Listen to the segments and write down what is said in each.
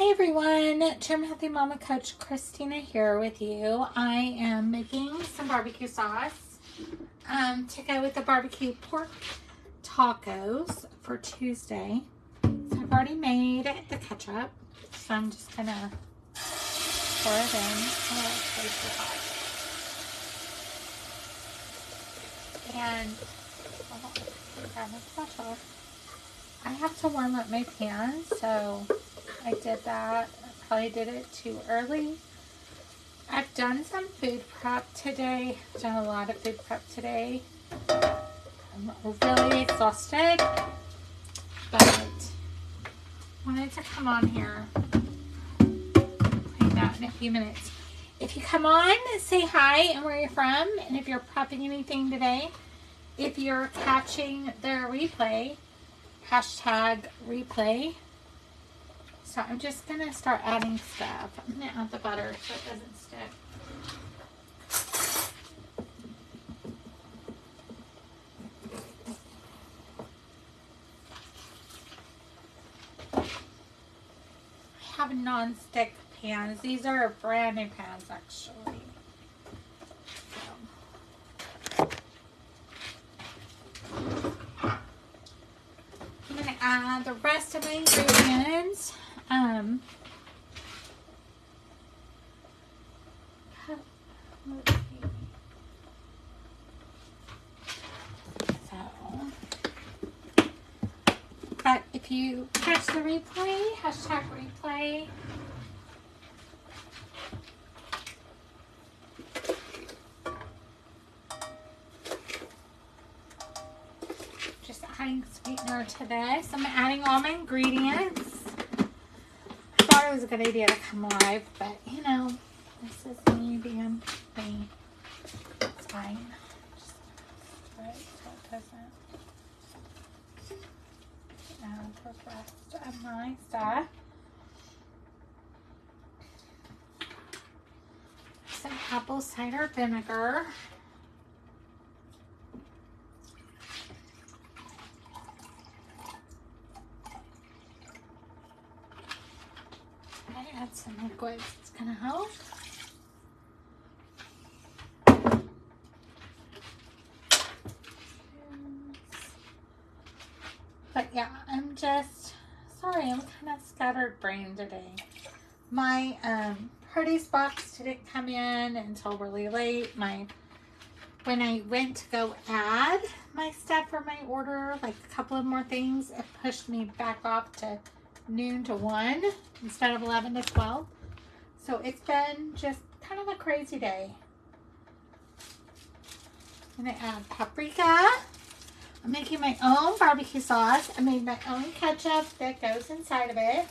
Hi everyone, German Healthy Mama Coach Christina here with you. I am making some barbecue sauce to go with the barbecue pork tacos for Tuesday. So I've already made the ketchup, so I'm just gonna pour it in. Oh, it's way too hot. And I have to warm up my pan, so I did that. I probably did it too early. I've done some food prep today. I've done a lot of food prep today. I'm really exhausted, but wanted to come on here. Play that in a few minutes. If you come on, say hi and where you're from, and if you're prepping anything today. If you're catching the replay, hashtag replay. So I'm just going to start adding stuff. I'm going to add the butter so it doesn't stick. I have non-stick pans. These are brand new pans actually. I'm going to add the rest of my ingredients. But if you catch the replay, hashtag replay. Just adding sweetener to this. I'm adding all my ingredients. I thought it was a good idea to come live, but you know, this is me being me. It's fine. Just right so it doesn't add the rest of my stuff. Some apple cider vinegar. Add some liquids, it's gonna help. But yeah, I'm just sorry, I'm kind of scattered brain today. My Hearty's box didn't come in until really late. When I went to go add my stuff for my order, like a couple of more things, it pushed me back off to noon to 1 instead of 11 to 12. So it's been just kind of a crazy day. I'm going to add paprika. I'm making my own barbecue sauce. I made my own ketchup that goes inside of it.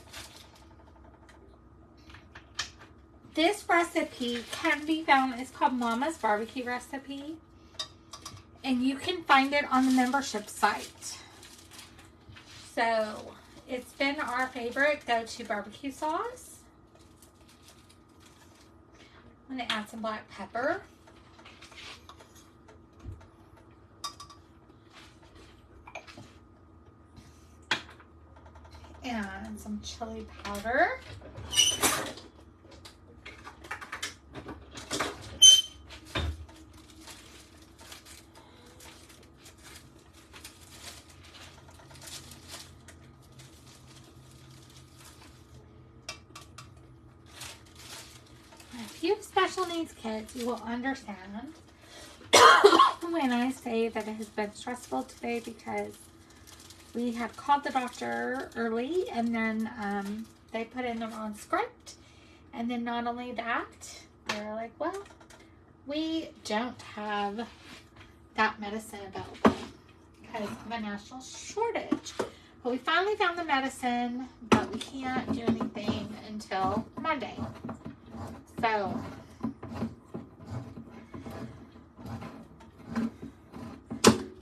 This recipe can be found, it's called Mama's Barbecue Recipe. And you can find it on the membership site. So it's been our favorite go-to barbecue sauce. I'm going to add some black pepper. And some chili powder. If you have special needs kids, you will understand when I say that it has been stressful today because we had called the doctor early and then they put in the wrong script. And then not only that, they're like, well, we don't have that medicine available because of a national shortage. But we finally found the medicine, but we can't do anything until Monday. So,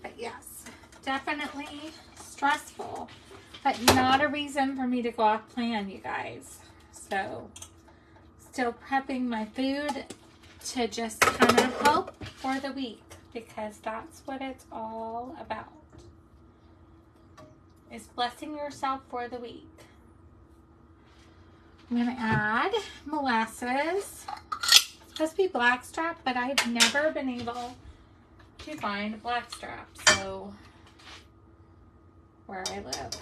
but yes, definitely stressful, but not a reason for me to go off plan, you guys. So, still prepping my food to just kind of help for the week because that's what it's all about. Is blessing yourself for the week. I'm going to add molasses. It's supposed to be blackstrap, but I've never been able to find blackstrap, so where I live.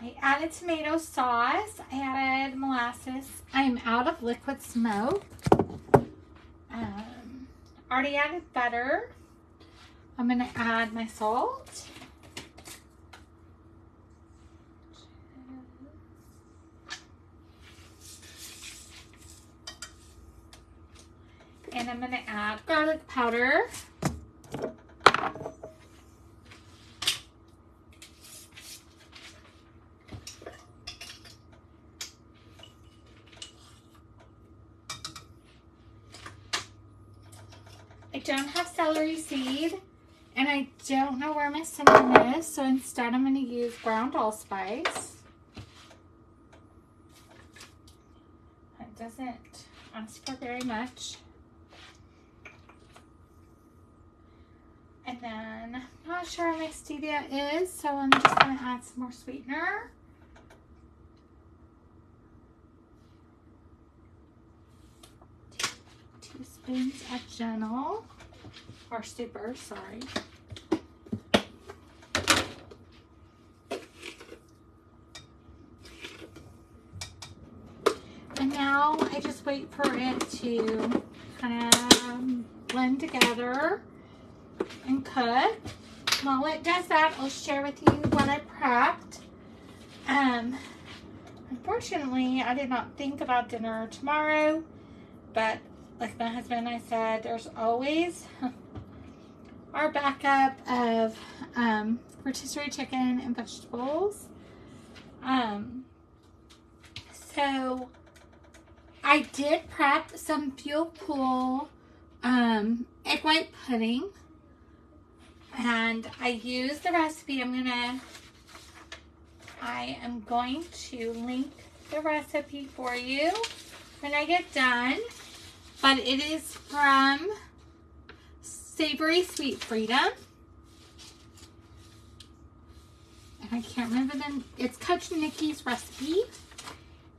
I added tomato sauce. I added molasses. I'm out of liquid smoke. Already added butter. I'm going to add my salt. And I'm going to add garlic powder. I don't have celery seed, and I don't know where my cinnamon is, so instead I'm going to use ground allspice. It doesn't ask for very much. And then I'm not sure where my stevia is, so I'm just going to add some more sweetener. Teaspoons of gentle, or super, sorry. And now I just wait for it to kind of blend together and cook. While it does that, I'll share with you what I prepped. Unfortunately, I did not think about dinner tomorrow, but like my husband and I said, there's always our backup of rotisserie chicken and vegetables. So I did prep some Fuel Pool egg white pudding, and I used the recipe. I am going to link the recipe for you when I get done. But it is from Savory Sweet Freedom. And I can't remember them. It's Coach Nikki's recipe.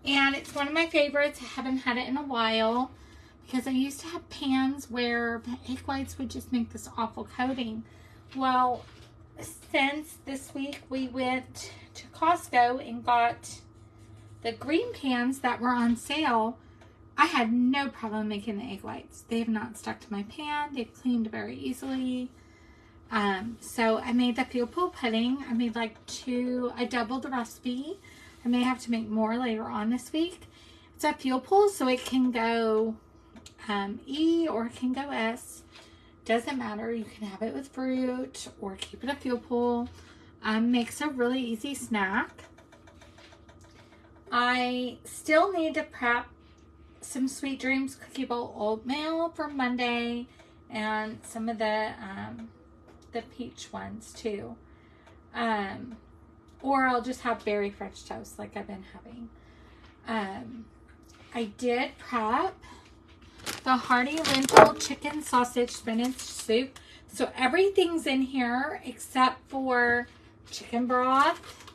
And it's one of my favorites. I haven't had it in a while, because I used to have pans where the egg whites would just make this awful coating. Well, since this week we went to Costco and got the green pans that were on sale, I had no problem making the egg whites. They have not stuck to my pan. They've cleaned very easily. So I made the Fuel Pool pudding. I made like I doubled the recipe. I may have to make more later on this week. It's a Fuel Pool, so it can go E or it can go S. Doesn't matter. You can have it with fruit or keep it a Fuel Pool. Makes a really easy snack. I still need to prep some Sweet Dreams Cookie Bowl oatmeal for Monday, and some of the peach ones too. Or I'll just have berry French toast like I've been having. I did prep the Hearty lentil chicken sausage spinach soup. So everything's in here except for chicken broth.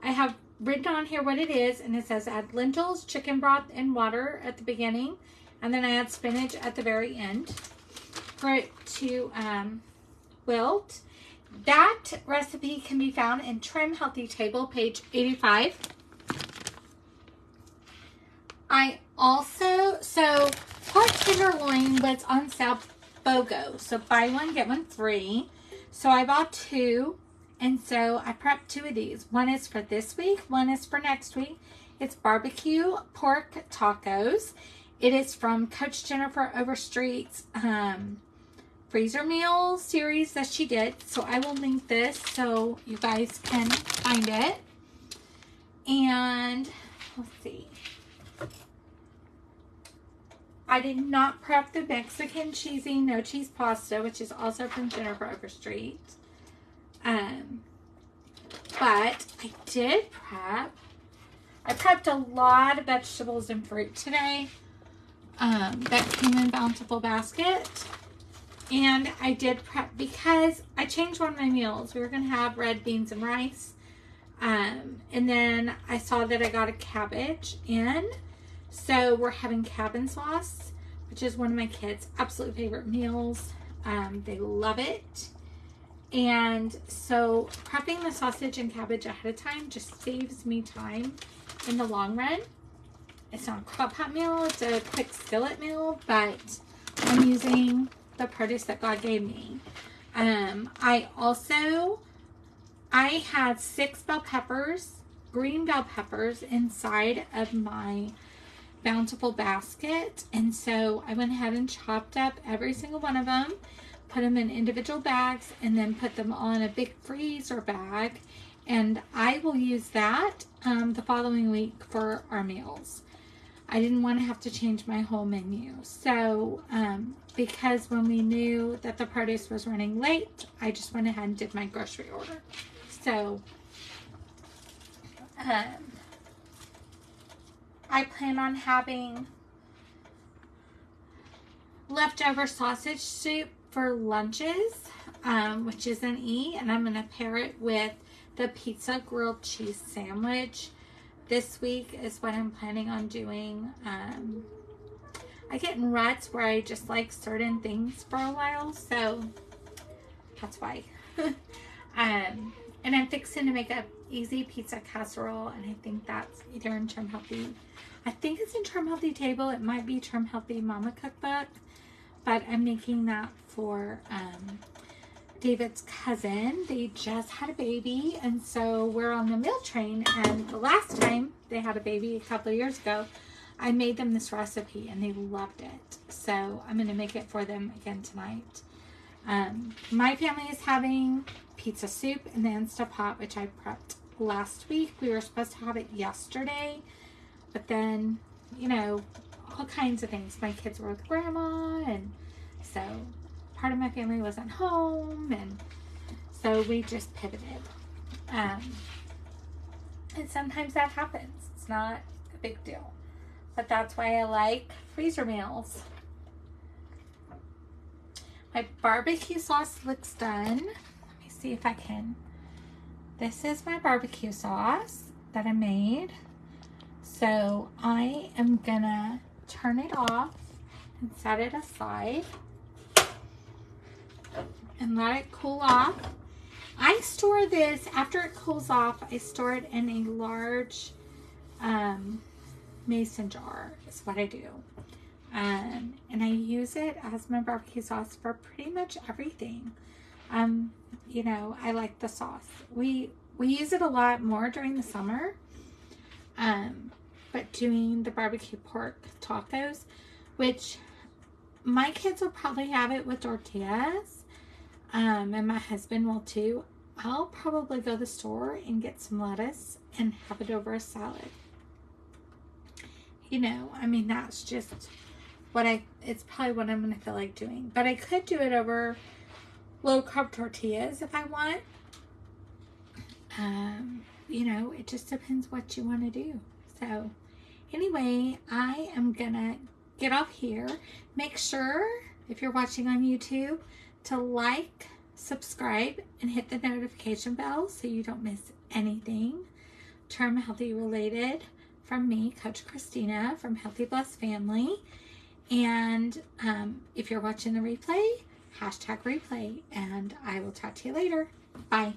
I have written on here what it is, and it says add lentils, chicken broth, and water at the beginning, and then I add spinach at the very end for it to wilt. That recipe can be found in Trim Healthy Table, page 85. So pork tenderloin was on sale BOGO, so buy one get one free. So I bought two. And so I prepped two of these. One is for this week, one is for next week. It's barbecue pork tacos. It is from Coach Jennifer Overstreet's freezer meal series that she did. So I will link this so you guys can find it. And let's see. I did not prep the Mexican cheesy no cheese pasta, which is also from Jennifer Overstreet. But I did prep I prepped a lot of vegetables and fruit today that came in Bountiful Basket. And I did prep because I changed one of my meals. We were going to have red beans and rice. And then I saw that I got a cabbage in. So we're having Cabb and Sauce, which is one of my kids' absolute favorite meals. They love it. And so prepping the sausage and cabbage ahead of time just saves me time in the long run. It's not a crock pot meal, it's a quick skillet meal, but I'm using the produce that God gave me. I had 6 bell peppers, green bell peppers, inside of my Bountiful basket, and so I went ahead and chopped up every single one of them, put them in individual bags, and then put them all in a big freezer bag, and I will use that the following week for our meals. I didn't want to have to change my whole menu, so because when we knew that the produce was running late, I just went ahead and did my grocery order. So I plan on having leftover sausage soup for lunches, which is an E, and I'm going to pair it with the pizza grilled cheese sandwich. This week is what I'm planning on doing. I get in ruts where I just like certain things for a while, so that's why. And I'm fixing to make a easy pizza casserole, and I think that's either in Term Healthy. I think it's in Term Healthy Table. It might be Term Healthy Mama Cookbook, but I'm making that for David's cousin. They just had a baby, and so we're on the meal train, and the last time they had a baby a couple of years ago, I made them this recipe and they loved it. So I'm going to make it for them again tonight. My family is having pizza soup in the Instapot, which I prepped last week. We were supposed to have it yesterday, but then, you know, all kinds of things. My kids were with grandma, and so part of my family wasn't home, and so we just pivoted. And sometimes that happens. It's not a big deal, but that's why I like freezer meals. My barbecue sauce looks done. Let me see if I can. This is my barbecue sauce that I made. So I am gonna turn it off and set it aside and let it cool off. I store this, after it cools off, I store it in a large mason jar is what I do. And I use it as my barbecue sauce for pretty much everything. You know, I like the sauce. We use it a lot more during the summer. But doing the barbecue pork tacos, which my kids will probably have it with tortillas, and my husband will too. I'll probably go to the store and get some lettuce and have it over a salad. You know, I mean, that's just what it's probably what I'm going to feel like doing. But I could do it over low-carb tortillas if I want. You know, it just depends what you want to do. So, anyway, I am going to get off here. Make sure, if you're watching on YouTube, to like, subscribe, and hit the notification bell so you don't miss anything Term Healthy related from me, Coach Christina from Healthy Blessed Family. And if you're watching the replay, #replay, and I will talk to you later. Bye.